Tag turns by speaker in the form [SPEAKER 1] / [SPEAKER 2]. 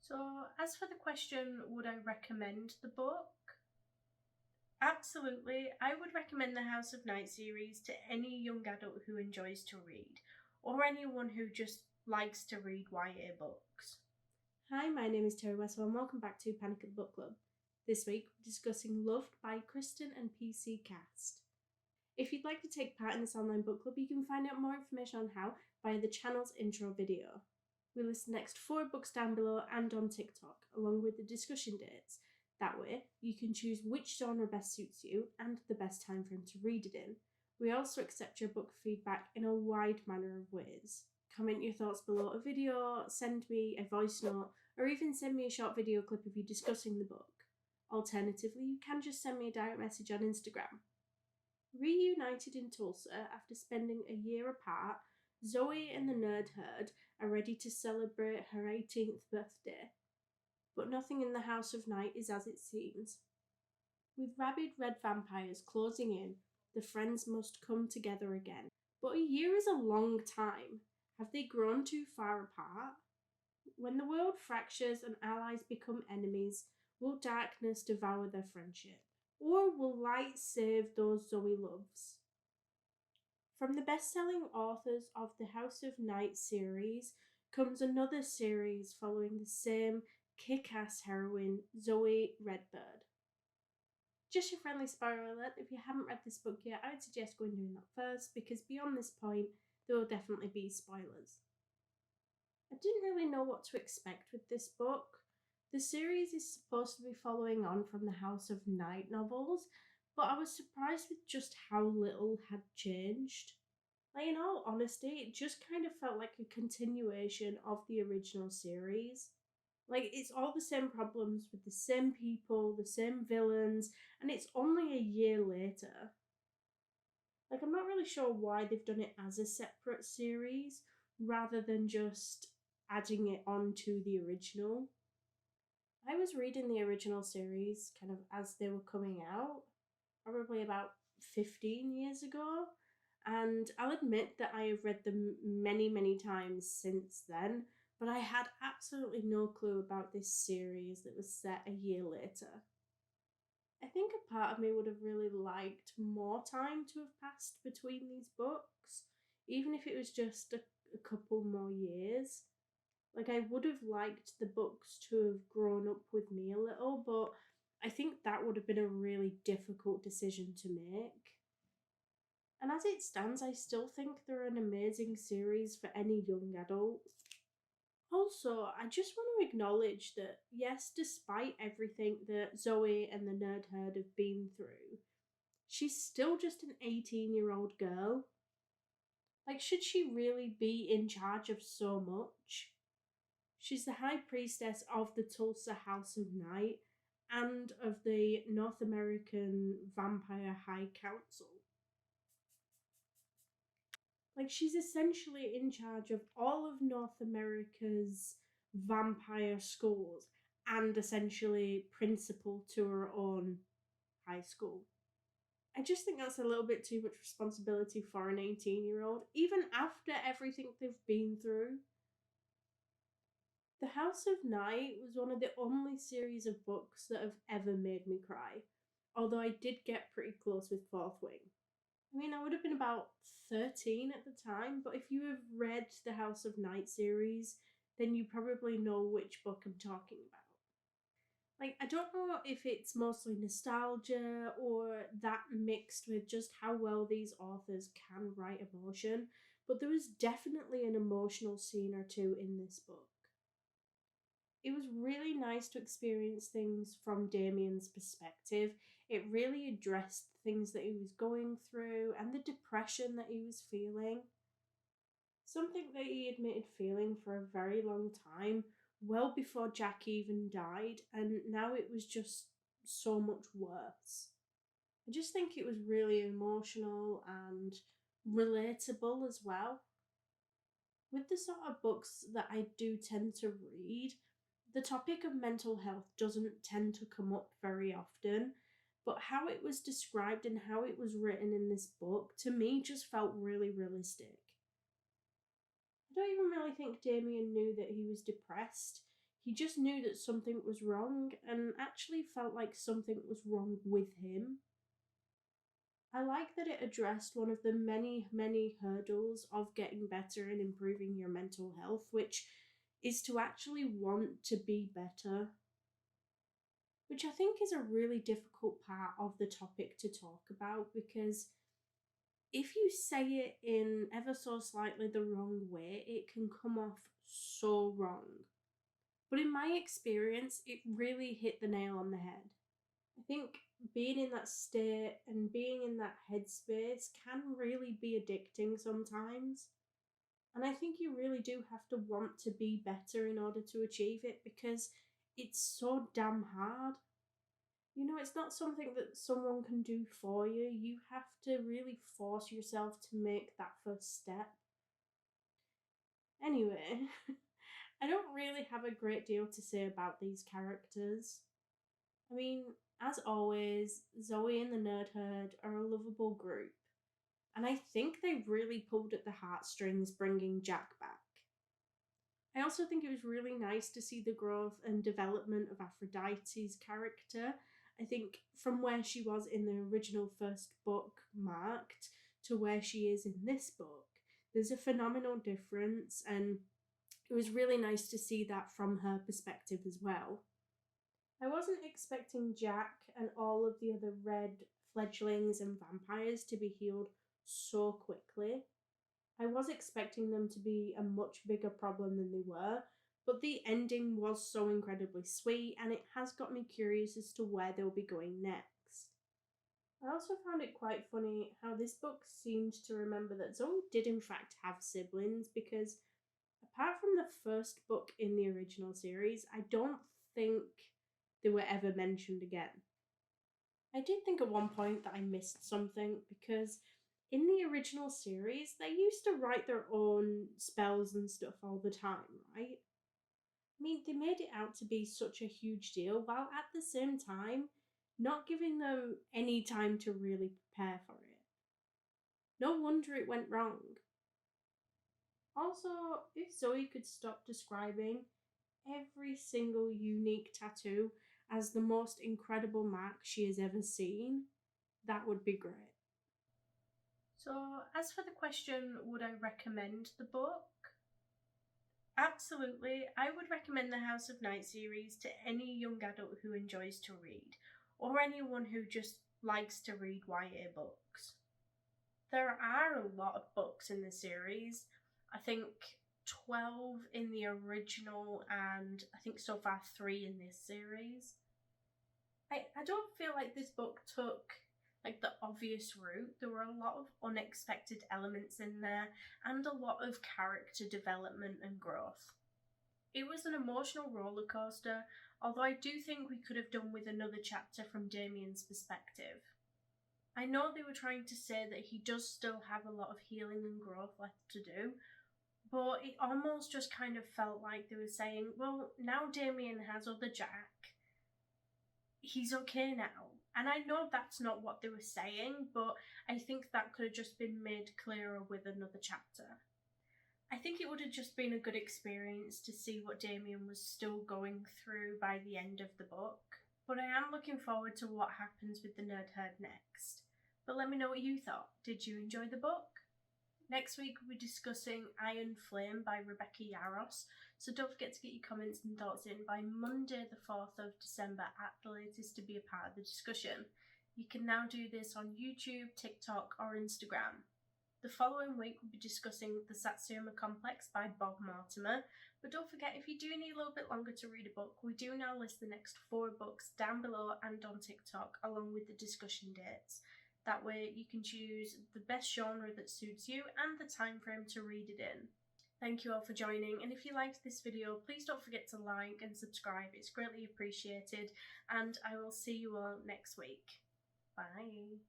[SPEAKER 1] So, as for the question, would I recommend the book? Absolutely. I would recommend the House of Night series to any young adult who enjoys to read, or anyone who just likes to read YA books.
[SPEAKER 2] Hi, my name is Terry Westwell and welcome back to Panic at the Book Club. This week, we're discussing Loved by Kristin and P. Cast. If you'd like to take part in this online book club, you can find out more information on how via the channel's intro video. We list the next 4 books down below and on TikTok, along with the discussion dates. That way, you can choose which genre best suits you and the best time frame to read it in. We also accept your book feedback in a wide manner of ways. Comment your thoughts below a video, send me a voice note, or even send me a short video clip of you discussing the book. Alternatively, you can just send me a direct message on Instagram. Reunited in Tulsa after spending a year apart, Zoe and the Nerd Herd are ready to celebrate her 18th birthday. But nothing in the House of Night is as it seems. With rabid red vampires closing in, the friends must come together again. But a year is a long time. Have they grown too far apart? When the world fractures and allies become enemies, will darkness devour their friendship? Or will light save those Zoe loves? From the best-selling authors of the House of Night series comes another series following the same kick-ass heroine, Zoe Redbird. Just your friendly spoiler alert, if you haven't read this book yet, I'd suggest going and doing that first, because beyond this point, there will definitely be spoilers. I didn't really know what to expect with this book. The series is supposed to be following on from the House of Night novels, but I was surprised with just how little had changed. Like, in all honesty, it just kind of felt like a continuation of the original series. Like, it's all the same problems with the same people, the same villains, and it's only a year later. Like, I'm not really sure why they've done it as a separate series rather than just adding it on to the original. I was reading the original series kind of as they were coming out, probably about 15 years ago, and I'll admit that I have read them many, many times since then, but I had absolutely no clue about this series that was set a year later. I think a part of me would have really liked more time to have passed between these books, even if it was just a couple more years. Like, I would have liked the books to have grown up with me a little, but I think that would have been a really difficult decision to make. And as it stands, I still think they're an amazing series for any young adult. Also, I just want to acknowledge that, yes, despite everything that Zoe and the Nerd Herd have been through, she's still just an 18-year-old girl. Like, should she really be in charge of so much? She's the High Priestess of the Tulsa House of Night and of the North American Vampire High Council. Like, she's essentially in charge of all of North America's vampire schools and essentially principal to her own high school. I just think that's a little bit too much responsibility for an 18-year-old, even after everything they've been through. The House of Night was one of the only series of books that have ever made me cry, although I did get pretty close with Fourth Wing. I mean, I would have been about 13 at the time, but if you have read the House of Night series, then you probably know which book I'm talking about. Like, I don't know if it's mostly nostalgia or that mixed with just how well these authors can write emotion, but there was definitely an emotional scene or two in this book. It was really nice to experience things from Damien's perspective. It really addressed the things that he was going through and the depression that he was feeling. Something that he admitted feeling for a very long time, well before Jack even died, and now it was just so much worse. I just think it was really emotional and relatable as well. With the sort of books that I do tend to read, the topic of mental health doesn't tend to come up very often, but how it was described and how it was written in this book, to me, just felt really realistic. I don't even really think Damien knew that he was depressed. He just knew that something was wrong and actually felt like something was wrong with him. I like that it addressed one of the many, many hurdles of getting better and improving your mental health, which is to actually want to be better. Which I think is a really difficult part of the topic to talk about, because if you say it in ever so slightly the wrong way, it can come off so wrong. But in my experience, it really hit the nail on the head. I think being in that state and being in that headspace can really be addicting sometimes. And I think you really do have to want to be better in order to achieve it, because it's so damn hard. You know, it's not something that someone can do for you. You have to really force yourself to make that first step. Anyway, I don't really have a great deal to say about these characters. I mean, as always, Zoe and the Nerd Herd are a lovable group, and I think they really pulled at the heartstrings bringing Jack back. I also think it was really nice to see the growth and development of Aphrodite's character. I think from where she was in the original first book, Marked, to where she is in this book, there's a phenomenal difference, and it was really nice to see that from her perspective as well. I wasn't expecting Jack and all of the other red fledglings and vampires to be healed so quickly. I was expecting them to be a much bigger problem than they were, but the ending was so incredibly sweet, and it has got me curious as to where they'll be going next. I also found it quite funny how this book seemed to remember that Zoe did in fact have siblings, because apart from the first book in the original series, I don't think they were ever mentioned again. I did think at one point that I missed something, because in the original series, they used to write their own spells and stuff all the time, right? I mean, they made it out to be such a huge deal, while at the same time, not giving them any time to really prepare for it. No wonder it went wrong. Also, if Zoe could stop describing every single unique tattoo as the most incredible mark she has ever seen, that would be great.
[SPEAKER 1] So, as for the question, would I recommend the book? Absolutely. I would recommend the House of Night series to any young adult who enjoys to read, or anyone who just likes to read YA books. There are a lot of books in the series. I think 12 in the original, and I think so far 3 in this series. I don't feel like this book took like the obvious route. There were a lot of unexpected elements in there, and a lot of character development and growth. It was an emotional roller coaster, although I do think we could have done with another chapter from Damien's perspective. I know they were trying to say that he does still have a lot of healing and growth left to do, but it almost just kind of felt like they were saying, well, now Damien has other Jack, he's okay now. And I know that's not what they were saying, but I think that could have just been made clearer with another chapter. I think it would have just been a good experience to see what Damien was still going through by the end of the book. But I am looking forward to what happens with the Nerd Herd next. But let me know what you thought. Did you enjoy the book? Next week we'll be discussing Iron Flame by Rebecca Yarros, so don't forget to get your comments and thoughts in by Monday the 4th of December at the latest to be a part of the discussion. You can now do this on YouTube, TikTok or Instagram. The following week we'll be discussing The Satsuma Complex by Bob Mortimer, but don't forget, if you do need a little bit longer to read a book, we do now list the next 4 books down below and on TikTok along with the discussion dates. That way you can choose the best genre that suits you and the time frame to read it in. Thank you all for joining, and if you liked this video, please don't forget to like and subscribe. It's greatly appreciated, and I will see you all next week. Bye.